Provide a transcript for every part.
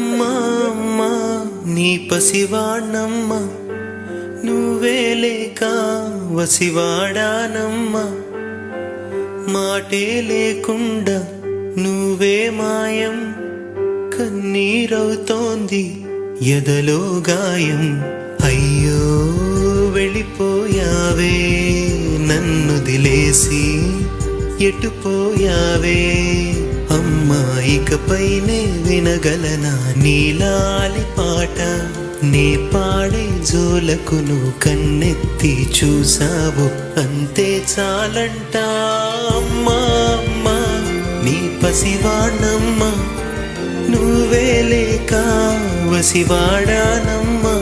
అమ్మా అమ్మా నీ పసివాణ్ణమ్మా, నువ్వే లేక వసివాడానమ్మా. మాటే లేకుండా నువ్వే మాయం, కన్నీరవుతోంది ఎదలో గాయం. అయ్యో వెళ్ళిపోయావే నన్ను దిలేసి, ఎటుపోయావే అమ్మా. ఇకపైనే వినగలనా నీలాలి పాట, నే పాడే జోలకు నువ్వు కన్నెత్తి చూసావు, అంతే చాలంట. అమ్మా అమ్మా నీ పసివాణమ్మా, నువ్వే లేక వసివాడానమ్మా.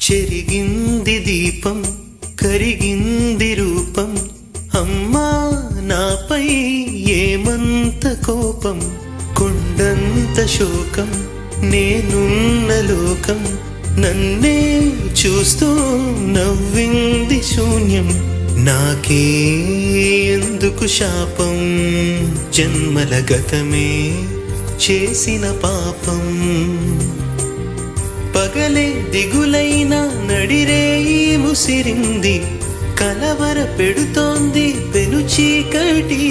చెరిగింది దీపం, కరిగింది రూపం, అమ్మా నాపై ఏమంత కోపం. కొండంత శోకం నేనున్న లోకం, నన్నే చూస్తూ నవ్వింది శూన్యం. నాకే ఎందుకు శాపం, జన్మల గతమే చేసిన పాపం. పగలే దిగులైన నడిరేయి ముసిరింది, కలవర పెడుతోంది పెను చీకటి.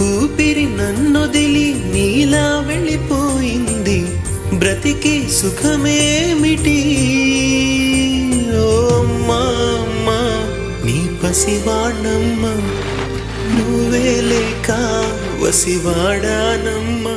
ఊపిరి నన్నొదిలి నీలా వెళ్ళిపోయింది, బ్రతికి సుఖమేమిటి. ఓ అమ్మా అమ్మా నీ పసివాణమ్మా, నువ్వే లేక వసివాడానమ్మా.